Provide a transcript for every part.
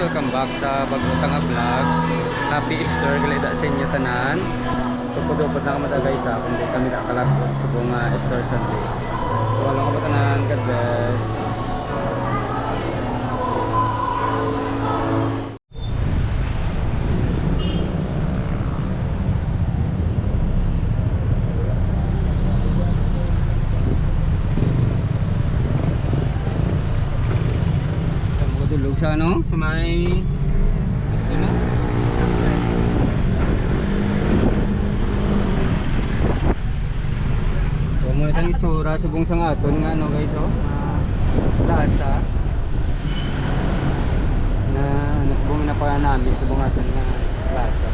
welcome back sa bagong vlog. Happy Easter galida sa inyo tanan. So pudupod na kamata guys ha, kundi kami nakalagod sa buong Easter Sunday. So walang kamata tanan, God bless. Sa ano? Sa may ano? So muna sa itsura subong sang aton nga ano guys oh. Plaza na ano subong na pa namin subong aton nga plaza.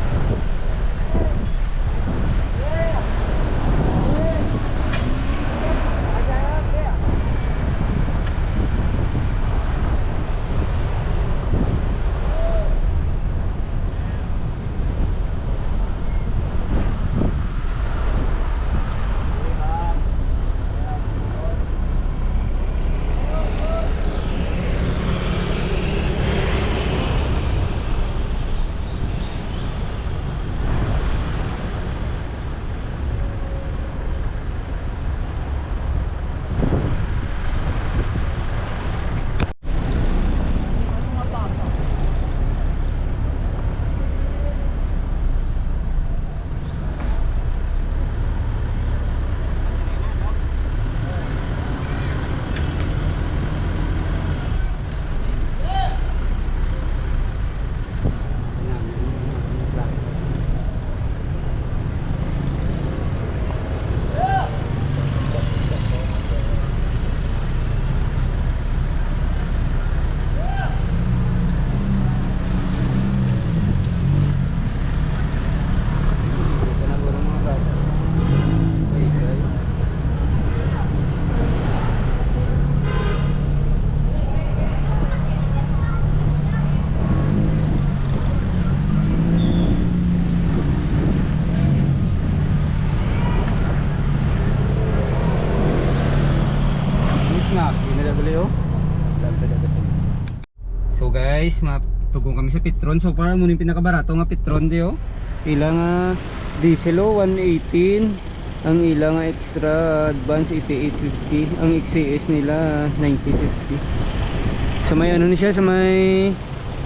So guys, matugong kami sa Petron. So far muna yung pinakabarato nga Petron diyo. Ilang diesel 118, ang ilang extra advance 8850, ang XCS nila 9050. So may ano ni siya sa may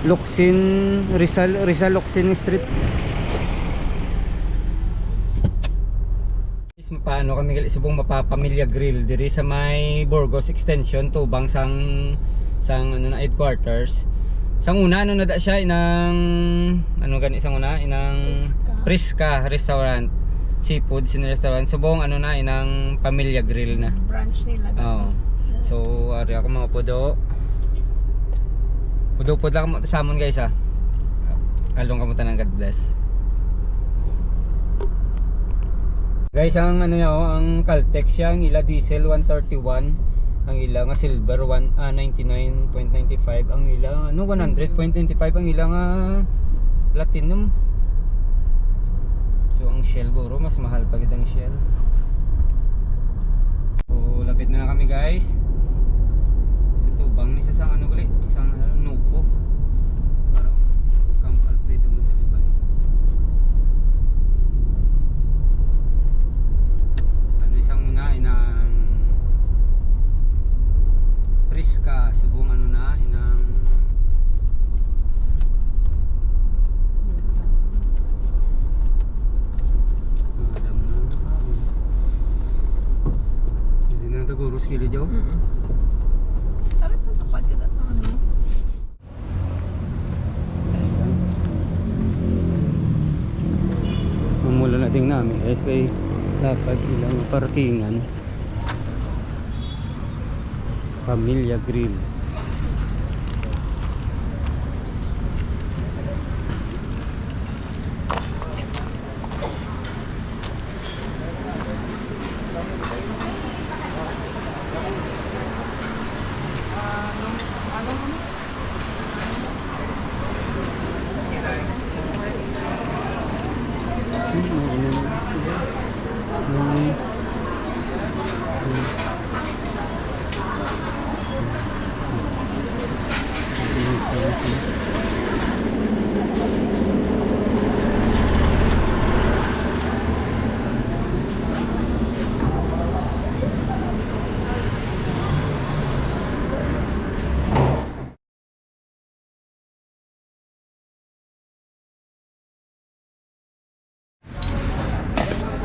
Locsin, Rizal Locsin Street. Paano kami gali subong mapapamilya grill diri sa may Burgos Extension tubang sang ano na headquarters. Sang una ano na da siya inang ano gani sang una inang Prisca restaurant, seafood sin restaurant. Subong ano na inang pamilya grill na branch nila. Oh. So ari ako mga pudo lang samon guys ha. Along kamo tanan, God bless. Guys, ang ano niya oh, ang Caltex siya, ang ila diesel 131, ang ila nga silver 99.95, ang ila ano 100.25, ang ila nga platinum. So ang Shell guro mas mahal pa gid ang Shell. So lapit na lang kami guys. Sa tubang ni sa ano gali, isang Nupo. Para Camp Alfredo mo Taliban. Isang una inang Prisca, subong ano na inang adam na hindi na ito gurus kili jaw. Tara sa tapad kita sa ano. Mamula na din namin SK dapat ilang parkingan Pamilya Grill.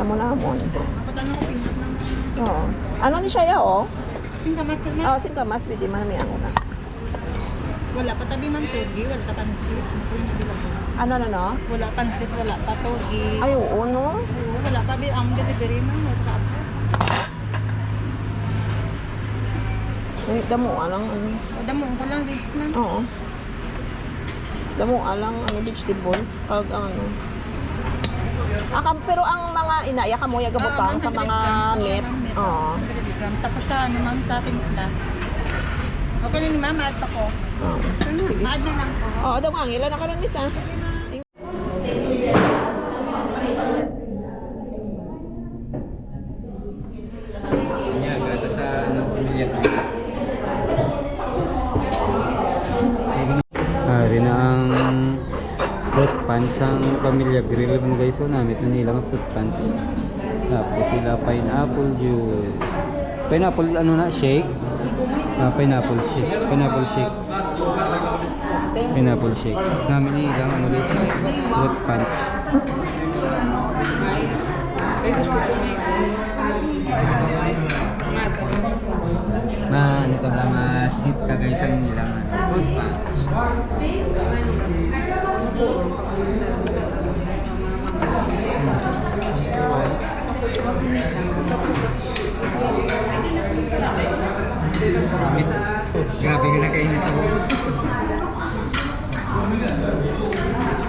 Hamon-hamon. Kapatan ako pinat ng Oo. Ano ni siya oh? singkamas na Oh, singkamas pwede man may ako na. Wala pa tabi man togi, wala pa pansit. Ano no? Wala pansit, wala pa togi. Ay, oo no. Oo, wala pa bi ang delivery man wala pa. Ay, damo alang ano. O damo ko lang legs man. Oo. Damo alang ano vegetable pag ang ano. Pero ang mga inaya ka mo yaga butang sa mga meat. Oo. 100 grams. Tapos sa ano ma'am sa timpla. Okay na ni ma'am, add pa ko. Oo. Sige. Add na lang ko. Oo, daw ang ilan na karon misa. Yan, grata sa ano, pamilya. Ari na ang fruit punch ang pamilya grill mo guys. So namit na nilang fruit punch. Tapos sila pineapple juice. Pineapple ano na shake? Pineapple shake. Pineapple shake. Pineapple shake. Namin nilang ano guys, fruit punch. Ano to mga sip ka guys ang nilang ano, fruit punch. Grabe ka na kainit sa buko.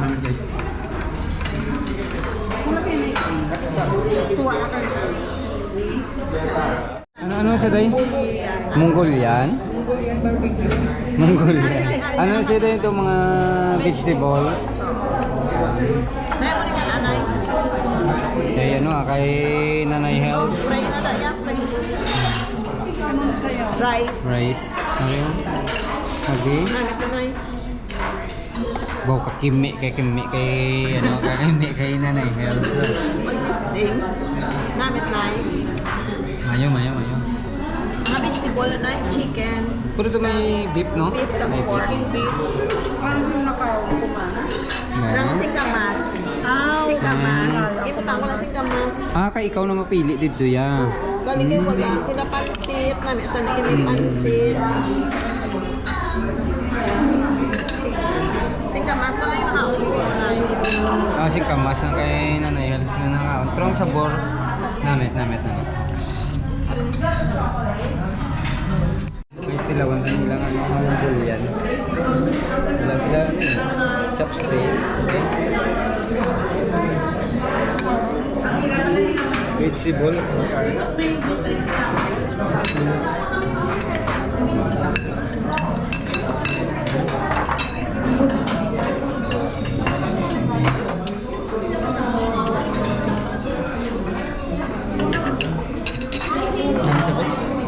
Naman guys. Ano sa day? Mongolian? Mongolian. Ano sa day ito mga vegetables? May mo ni kan anay. Kay ano kay Nanay Health. Fry na da ya, fry. Rice. Rice. Ano yun? Okay. Namit na nay. Bawa kakimi kay ano kakimi kay Nanay Health. Mag-listing. Namit nay. Mayo. Mga vegetable na nay, chicken. Puro to may beef no? Beef ka May chicken beef. Lang Meron. singkamas. Singkamas. Iputan ko na singkamas. Kay ikaw na mapili dito ya. Galing kayo wala. Sila pansit. Namin ito na kami pansit. Singkamas na lang yung nakaon. Singkamas na kay Nanay Health na nakaon. Pero ang sabor, namit. May stilawan ka nilang ano, Mongolian. Wala sila ano eh, chopstick. Okay. Vegetables.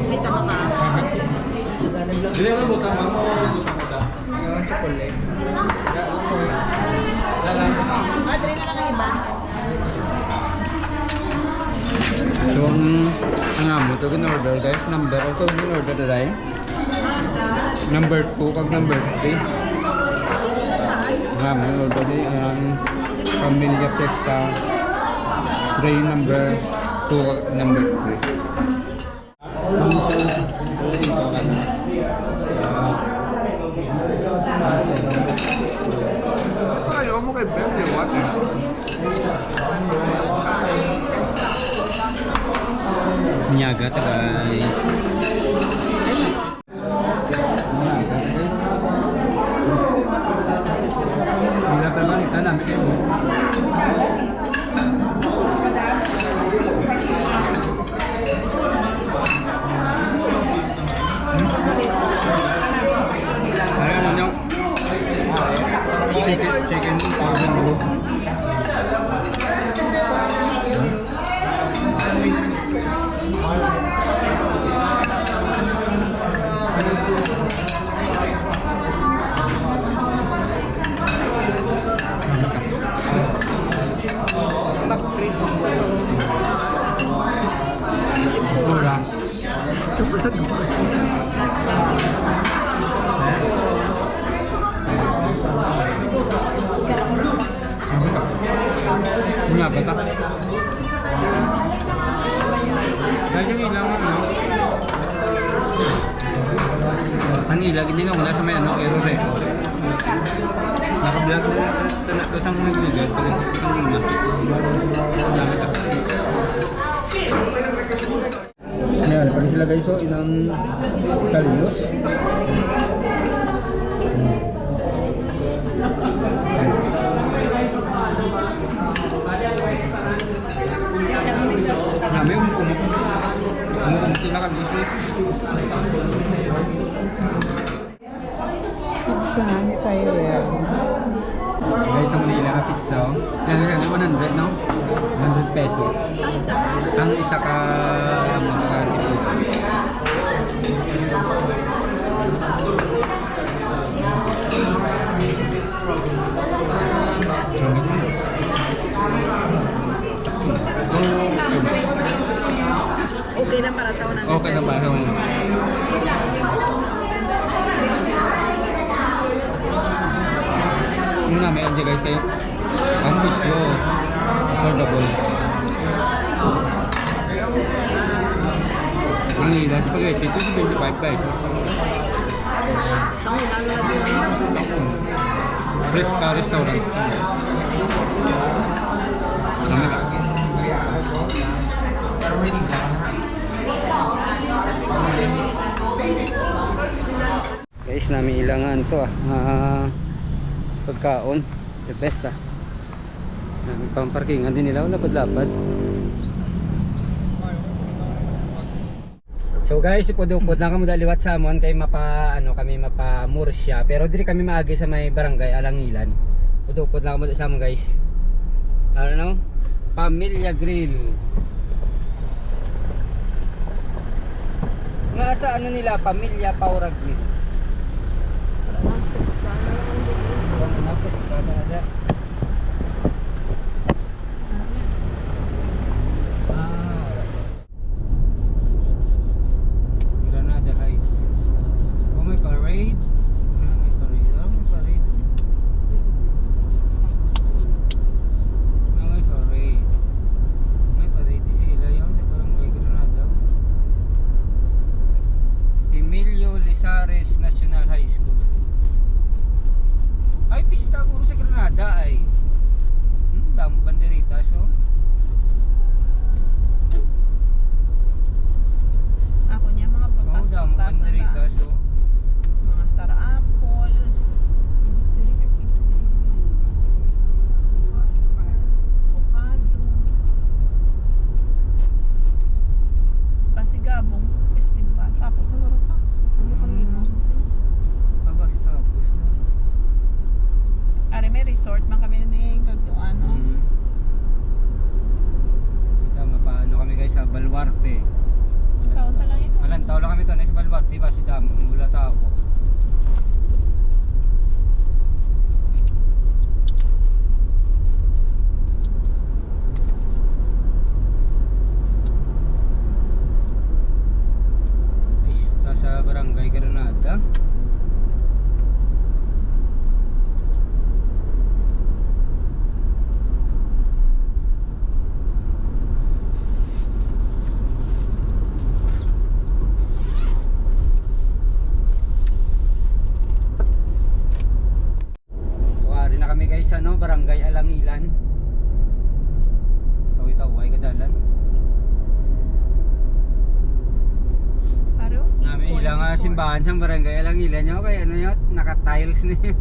May tama ka. Dili na butang mo, chocolate. Adre na lang ang iba. So, ang amo to order guys, number ito order na tayo. Number 2 kag number 3. Ang amo order ni ang Pamilya Fiesta. Tray number 2 kag number 3. Ayaw mo kay Beth, you're watching. Nyaga ta guys. Nila pa man itanam kayo. Ano nyo? Chicken organ mo. Mura. Ini apa tak? Guys, ang ilang ano? Ang ilang, hindi nga wala sa may ano, error eh. Naka-vlog na ito sa mga nag-vlog. Pag isang una. Dami ka. Ayan, pag sila guys, so, inang kalyos. Dami yung sila kalyos eh. Pizza, hindi tayo yan. Guys, ang Manila ka pizza, oh. Yan, 100, no? 100 pesos. Ang isa ka mga tipo. Okay lang para sa 100 Okay na ba? Yung namin, andyan guys, kayo. Ang bisyo. Affordable. Ang hila, spaghetti, ito sa 25 pesos. Fresca restaurant. Ang malaki. Guys, namin ilangan to pagkaon, the best namin pang parkingan din nila, lapad-lapad. So guys, ipod-upod na kami daliwat sa amon kay kami mapa-Murcia, pero diri kami maagi sa may barangay Alangilan. Ipod-upod na kami sa amon guys. Ano? Pamilya Grill. Nga sa ano nila, Pamilya Paura Grill. Granada Heights. Oh, may parade. May parade. Oh, may parade. May parade. May parade sila yun sa barangay Granada. Emilio Lizares National High School. Ay, pista guro sa Granada ay. Damo banderitas oh. Ako niya mga Oh, damo prutas-prutas na banderitas oh. mga star apple. Avocado. Pasigabong festival. Tapos na pa. Hindi pa limos na sila. Baba si tapos na. Ari may resort man kami ni ano. Tama pa ano kami guys sa Baluarte. Taon na lang yun. Alan tao lang kami to na sa Baluarte ba si Damo mula tao ko. Pista sa Barangay Granada. Wari na kami guys ano, Barangay Alangilan. Tawi-taway kadalan. Aro? Namin ilang simbahan sa Barangay Alangilan nyo kaya ano yun, naka-tiles na yun.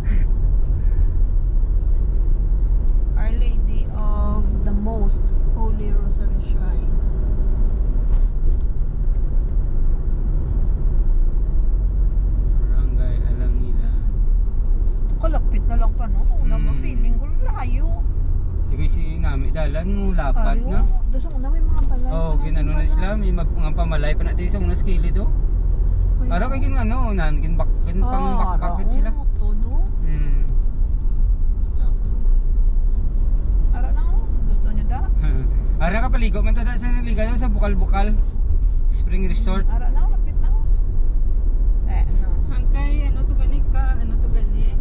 Our Lady of the Most Holy Rosary Shrine. Barangay Alangilan. Kalapit na lang pa no. So una ba feeling ko layo. Sige si namin dalan mo lapad na. Doon sa una may mga balay. Oh, ginano na sila, may mga pamalay pa natin sa unas kilid oh. Araw kay gin ano, nan gin pang bakbakit sila. Todo. Ara na gusto niyo da? Ara ka paligo man tada sa naligaw sa Bukal-Bukal Spring Resort. Ara na lapit na. No. Hangkay, ano to gani ka, ano to gani.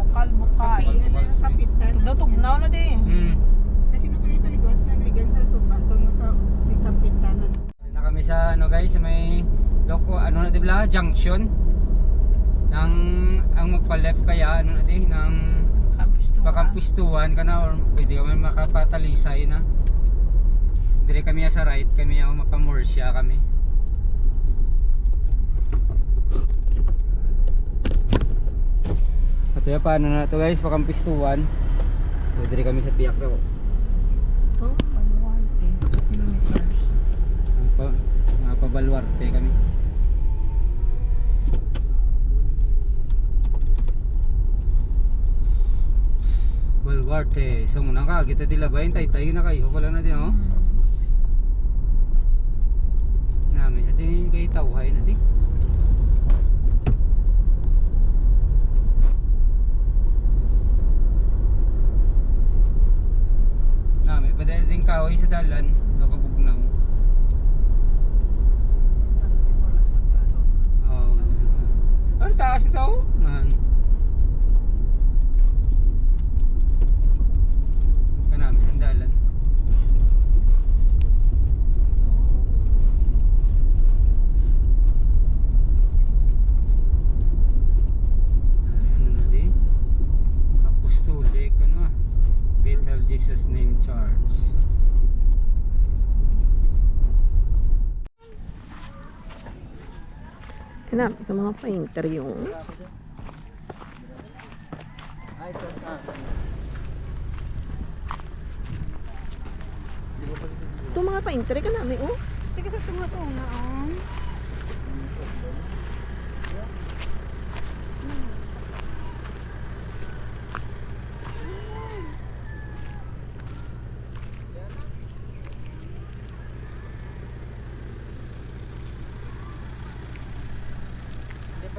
Bukal-bukay. Bukal-Bukal. Ano yung kapitan. Tugnaw na di. Hmm. Kasi no to yung paligot sa ligan sa suba. Itong kami sa ano guys, sa may ano na dibla, junction ng ang magpa-left kaya ano na di ng pakampustuhan kana or pwede kami makapatalisay na. Dire kami sa right, kami ang mapamorsya kami. At yun, paano na to guys, pakampustuhan. So, dire kami sa piyak daw. Ito, Baluarte, 2 kilometers. Mapabaluarte kami. Baluarte. So muna ka, kita tilabayin, tay-tay na kayo pala na din oh. Namin natin kay tawhay natin. Namin pa din kaway sa dalan, do kabugnaw. Oh. Ano taas ito? Man. Kanami ang dalan. Apostolic ano ah, Bethel Jesus Name Church. Kaya sa mga painter yung ito mga painter ka namin oh. Sige sa tumatuna on.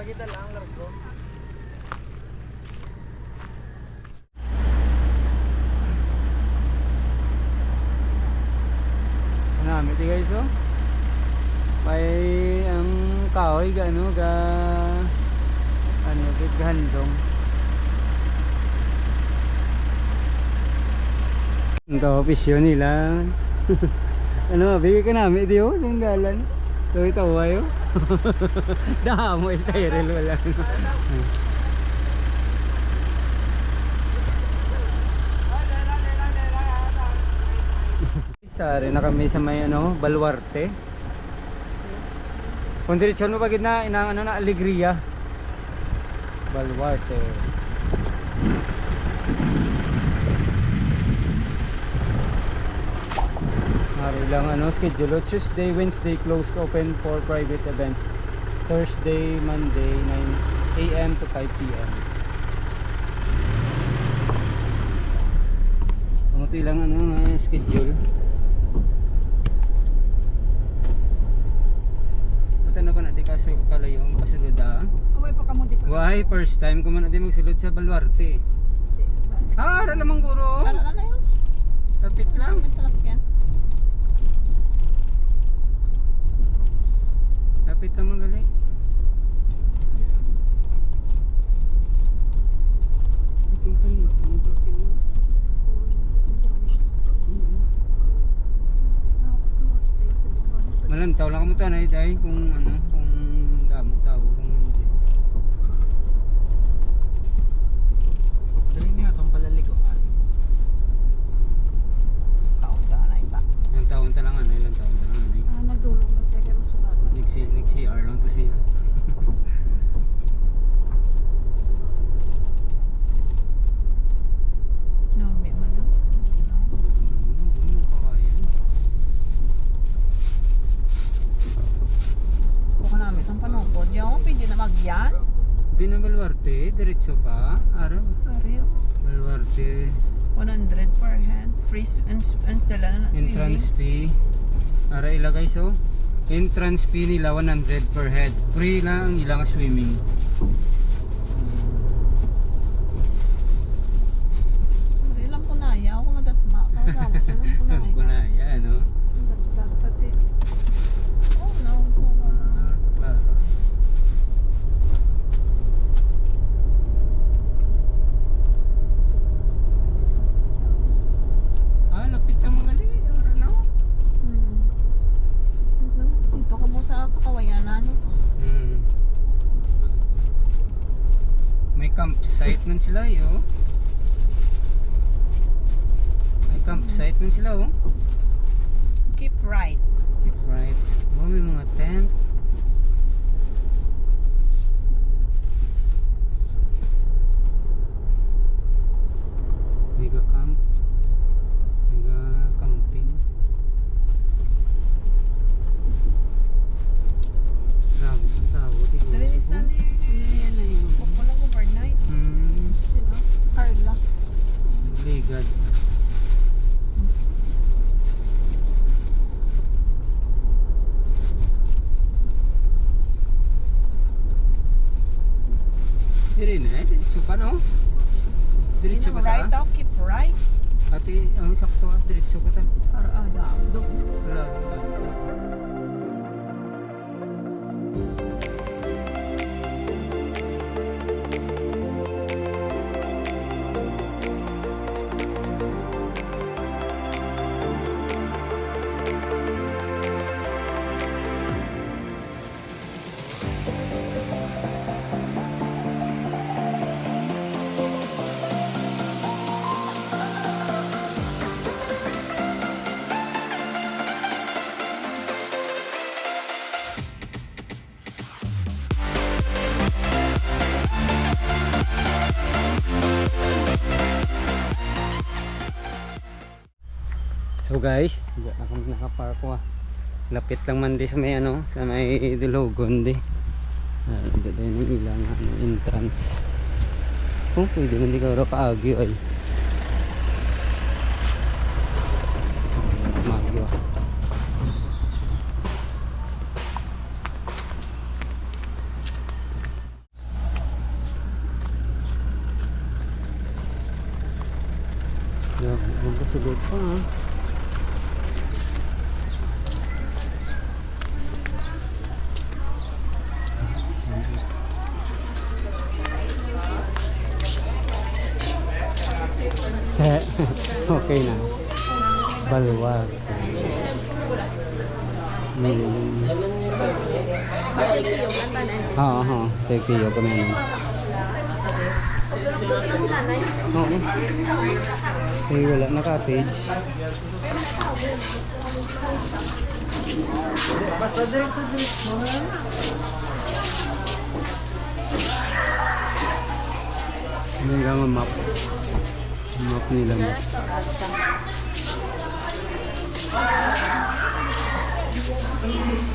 Kita lang largo. Nami di guys oh. May ang kahoy ga ano ga handong. Ito opisyo nila. Ano bigay ka namin di oh yung dalan. So ito ayo. Damo styrel wala. Sari na kami sa may ano, Baluarte. Kung diretsyon mo pagid na inang ano na Alegria. Baluarte. Hari lang ano schedule Tuesday, Wednesday closed open for private events. Thursday, Monday 9 AM to 5 PM. Ito lang ano schedule. Punta na pa natin kaso kalayo ang pasulod ah. Away pa kamo dito. Why first time ko man natin magsulod sa Baluarte. Ah, ara lamang guro. Ano na yun? Tapit lang. May salakyan. Lapit naman gali. Malantaw lang kamo tanay dai kung ano, kung damo tao kung hindi. Dali niya itong palaliguan. Taon ka na iba. Ilang taon ta lang ano, ilang taon ta lang ano. Nagdulong na siya kay masulatan. Nag-CR lang to siya. No, may malo. Buka namin sa panungkod. Yung pwede na magyan. Di na Baluarte, diretso pa. Araw. Ariyo. Baluarte 100 per head. Free installa na na entrance fee. Ara ilagay so. Entrance fee nila 100 per head. Free lang ang ilang swimming. Ari lang po na. Ayaw ko madasma. Kaya lang po na. Ko na yan, no? Pati Oh no. So, Ah, klaro. Ah, lapit na mga gali. Ara na. campsite man sila yo. May campsite man sila oh. Keep right. Keep right. Oh, may mga tent. Mega camp. Mega camping. Grabe ang tao dito. Narinis na ni. Ayan na yun. Wala overnight. Sino? Carla. Ligad. Diri na eh, diretso pa no? Diretso pa Right ta? daw, keep right. Ate, ang sakto ah, diretso pa ta. Para daw. Wala. So guys, diyan na kami nakapark ko ah. Lapit lang man di sa may ano, sa may Dilogon di. Dito din ang ilang entrance. Oh, pwede man di ka ro kaagyo ay. Magyo. Yan, ang kasulod pa ha. Okay na. Baluwag. Oo, tagtiyo kami ano. Oo. Eh, wala na cottage. Basta diretso. Ano yung map? Map nila mo.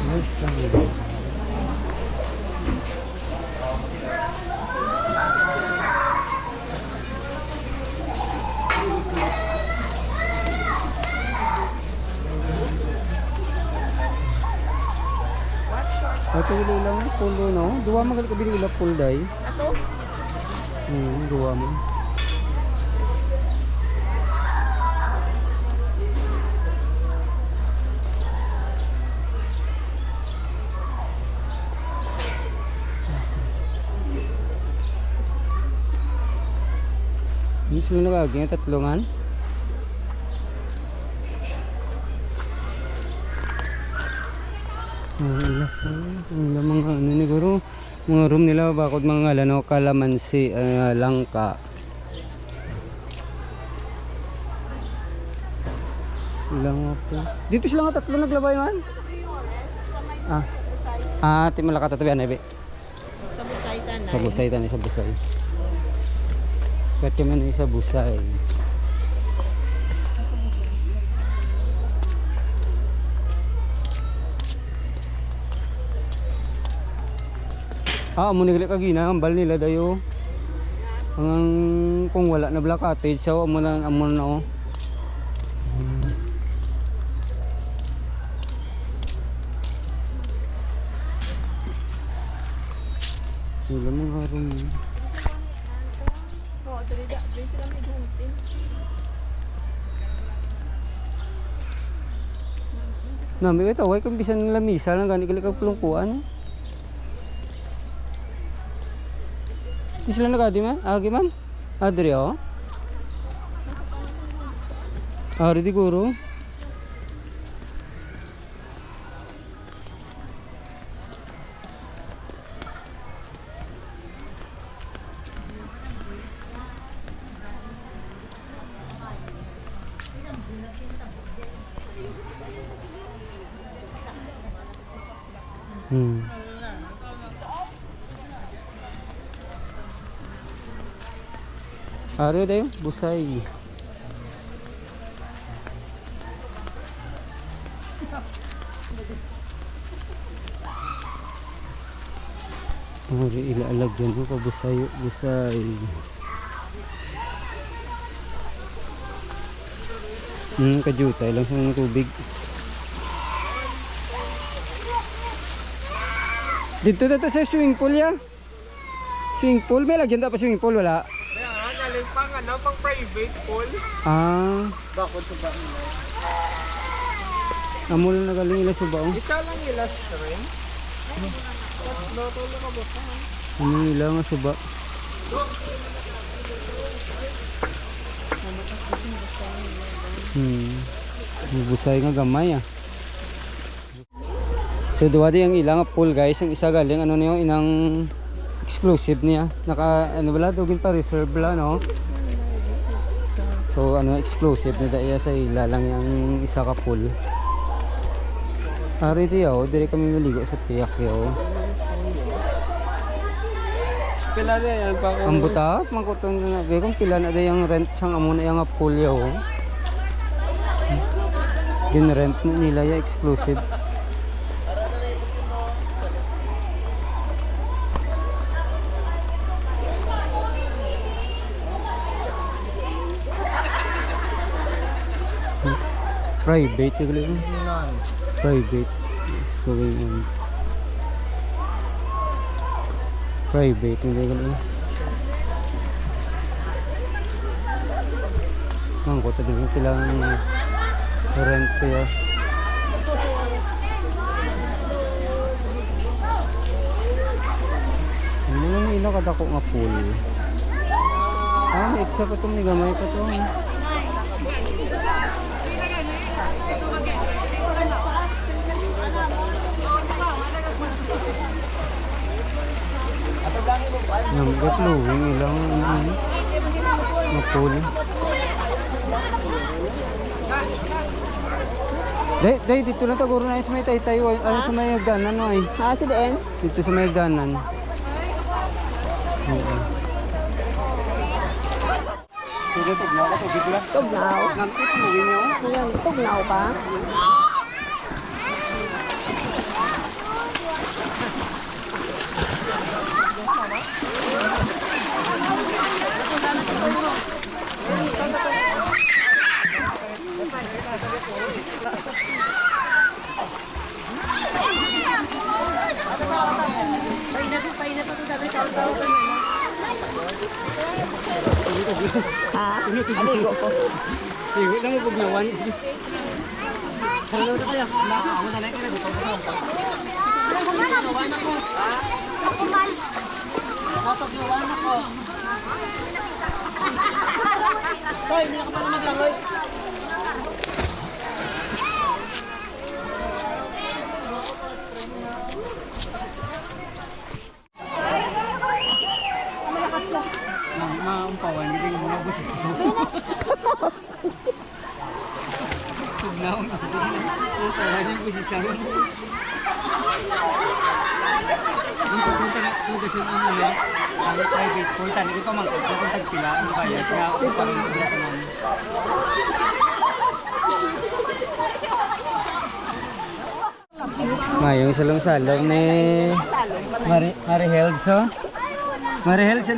Nice lang. Ito ulo lang, pulo no? Dua magal ka binila pool day. Ato? Dua mo. Hindi sila nagaging tatlongan. Mga ano siguro mga room nila bakod mga lano kalamansi langka lang po dito sila nga tatlo naglabay man ti malaka tatabihan na Sa Busay tanay. sa busay tani sa busay pwede man sa busay amo nigli kagina ang bal nila dayo. Ang kung wala na black cottage so amo na oh. Wala mga room. Oo, dali sila may gunting. Nami ito, way kung bisan lamisa lang gani kali kag pulungkuan. Di sila nagadi man? Agi man? Adri oh. Ari di guru. Ari dayo, busay. Ari ilaalagyan mo ka busay, busay. Kajutay lang sa tubig. Dito sa swimming pool ya. Swimming pool, may lagyan pa swimming pool wala. Kaya nga, galing pang ano, pang private pool. Ah, Bakod sa ba nila? amo lang nagaling ila sa baong. Isa lang ilas rin. Loto lang ka ba? Ano ila nga suba. Busay nga gamay ah. So duwa di ang ilang pool guys, ang isa galing ano niyo inang exclusive niya. Naka ano bala dugin pa reserve la no. So ano exclusive na daya sa ila lang yang isa ka pool. Ari di dire kami maligo sa piyak yo. Pila na yan pa Ang buta, mangkuton na kung pila na dayang rent sang amo na yang pool yo. Gin-rent nila ya exclusive. Private yung private is going on. Private hindi ko lang. Mangko tadi lang rent ya. Hindi lang ilo kadako nga pool. May extra pa itong gamay pa ito. Nanggat luwing ilang nga pool. Day, dito na taguro na sa may taytay. Ano sa may hagdanan no ay? Ah, si Deen? Dito sa may hagdanan. Tugnaw ka, tubig lang. Tugnaw. Nampit mo niyo. Ayan, tugnaw pa. Ha? Aligo ko. Iwi lang mo pagnawan. Hello na kayo. Ako na lang kayo. Natagnawan ako. Hoy, hindi na ka pala maglangoy. Maumpawan, hindi ko mga busis ko. Tugnaw na. Umpawan yung busis ko. Yung pupunta na ito sa inyo na, ang private pool, tani ko pa magpupuntag pila, ang bayad, kaya ako parang pila sa namin. Mayong salong-salong ni Marihelso. Marihelso,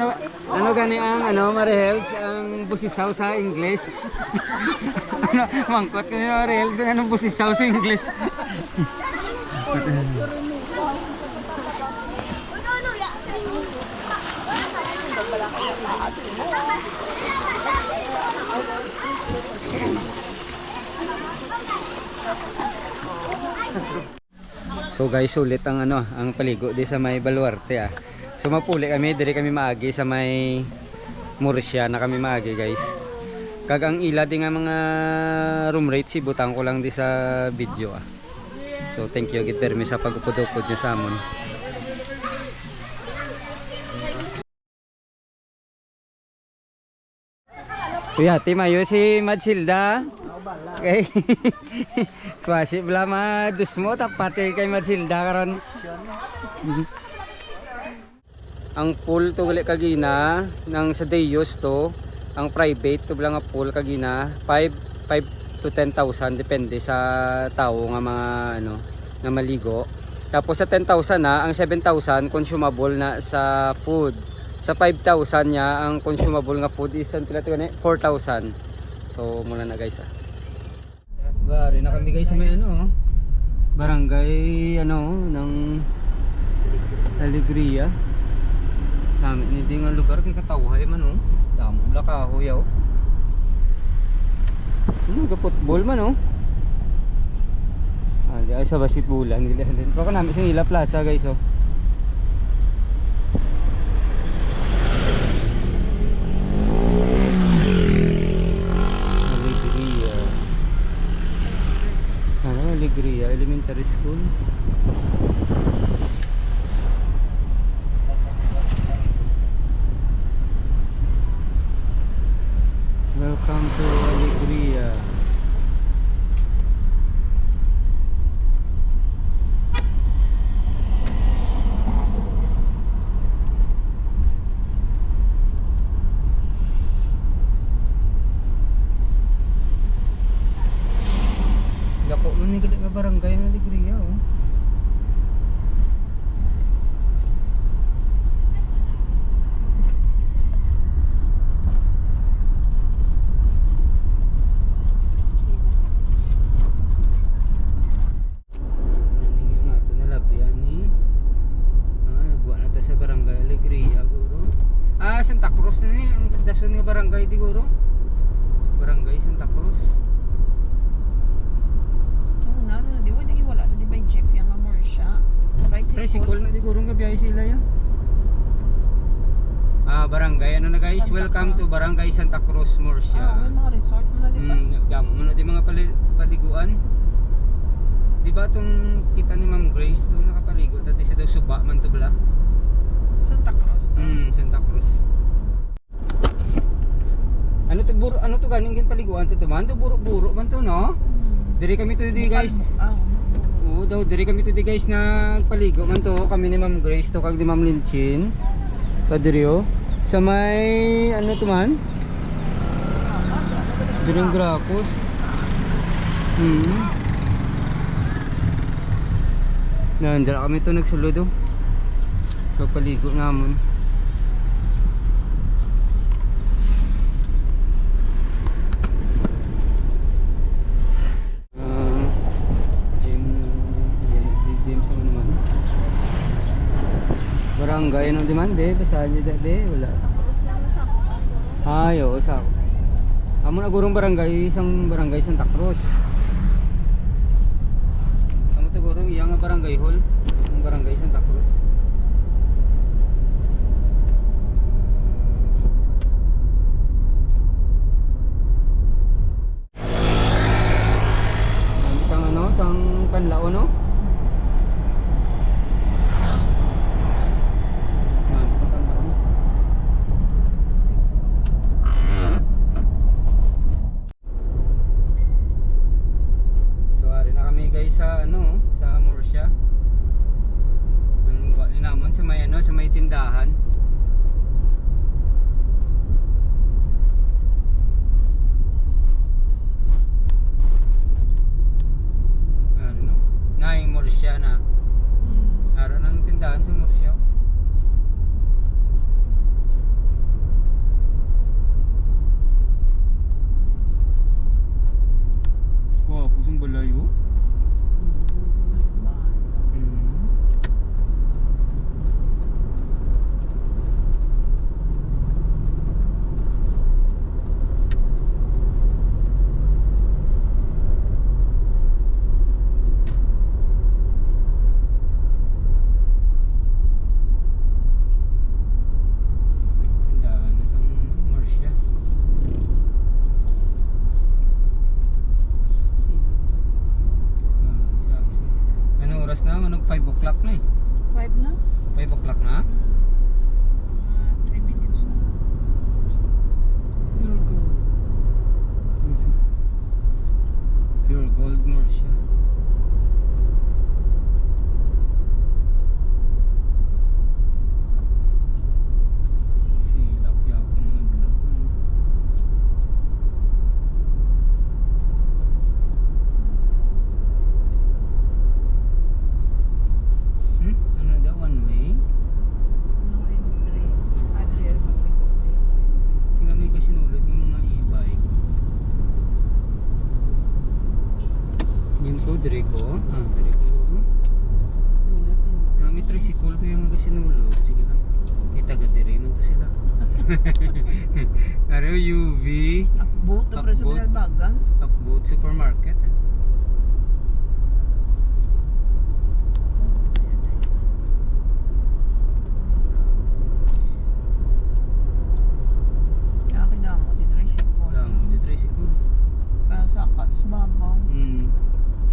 ano gani ang Marihelso, ang busisaw sa Ingles? Mangkot ko ni Marihelso kung anong busisaw sa Ingles. So guys, sulit ang ang paligo di sa may Baluarte ah. So mapuli kami, diri kami maagi sa may Murcia na kami maagi guys. Kag ang ila di nga mga room rates ibutang ko lang di sa video ah. So thank you gid permi sa pagupod-upod nyo sa amon. Kuya, timayo si Madsilda. Okay. Kwasi bala madus mo tapati kay Madsilda karon. Ang pool to gali kagina nang sa Deos to, ang private to bala nga pool kagina 5 to 10,000 depende sa tao nga mga ano nga maligo. Tapos sa 10,000 na, ang 7,000 consumable na sa food. Sa 5,000 niya, ang consumable nga food is 4,000. So muna na guys ah. Bari na kami guys sa may ano, barangay ano ng Alegria. Dami ni di nga lugar kay katawhay man oh. Damo la kahoy oh. Football man oh. Ah, di ay sa basketballan nila din. Pero kanami sa Ila Plaza guys oh. Alegria. Ano Alegria Elementary School. Welcome to Alegria. Lako man ni gali nga barangay ng Alegria oh. Santa Cruz na ni ang dason nga barangay diguro. Barangay Santa Cruz. Oh, na di mo di wala na di ba jeep yang amor siya. Tricycle na diguro nga biyahe sila ya. Barangay ano na guys, welcome to Barangay Santa Cruz Murcia. May mga resort mo na di ba? Damo mo na di mga paliguan. Di ba tong kita ni Ma'am Grace to nakapaligo tati sa daw suba man to bala. Santa Cruz. Santa Cruz. Ano to ganing gin paliguan to man to buro-buro man to no? Diri kami to di guys. Oo daw diri kami to di guys nagpaligo man to kami ni Ma'am Grace to kag ni Ma'am Linchin. Kadiri oh. Sa may ano to man? Direng Grapos. Nandira kami to nagsulod oh. So paligo naman. Gym sa naman. Barangay ano di man be, basahan niyo be, wala. Ay, oo sa. Amo na gurong barangay, isang barangay Santa Cruz. Amo to gurong iya nga barangay hall, ang barangay Santa Cruz. Isang panlao no? Isang panlao. So ari na kami guys sa ano, sa Murcia. Yung ni namon sa may ano, sa may tindahan. Naing Murcia na. Araw ng tindahan sa Murcia. Wow, pusong balayo. Oras na, manog 5 o'clock na eh. 5 na? 5 o'clock na? 3 minutes na. You're good. Goldmore siya. Silak niya ako ng ibla. Ano daw, one way? Tingnan mo yung kasinulad ng mga e-bike. Yun po, Drico. Drico. Nami tricycle ko yung kasinulad. Sige lang. Kita gadiriman to sila. Ano, UV. Upboat na pre sa Upboat. Binalbagan. Upboat Supermarket. Kaya mo, di tricycle. Lang, di tricycle. Kaya sa Cats Babaw.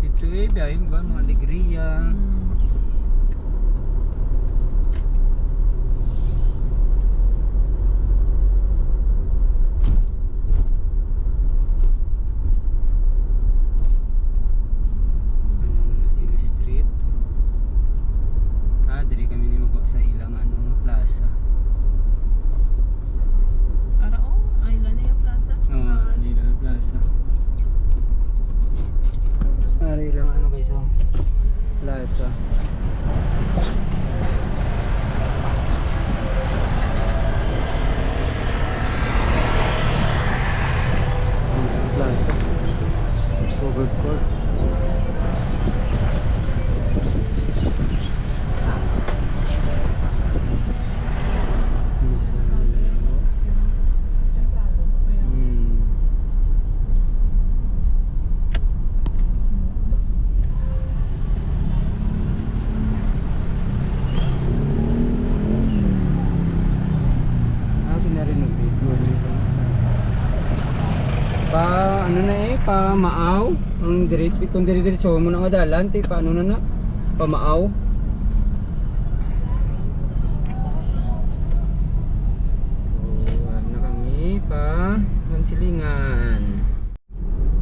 Ito biyahin ba? Mga alegria. Manila Street. Diri kami ni magawa sa ilang nga plaza. Ara Island niya Plaza. Manila Plaza. Ari lang guys, plaza. Plaza. Covered court. Pa ano na pa Maaw ang kung diretso mo na nga dalan ti pa ano na pa Maaw. So ano na kami pa Mansilingan.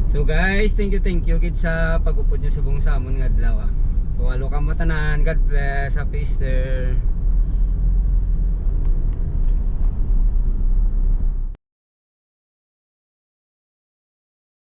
So guys, thank you gid sa pag-upod nyo sa buong samon nga adlaw. So alo ka matanan, God bless, happy Easter.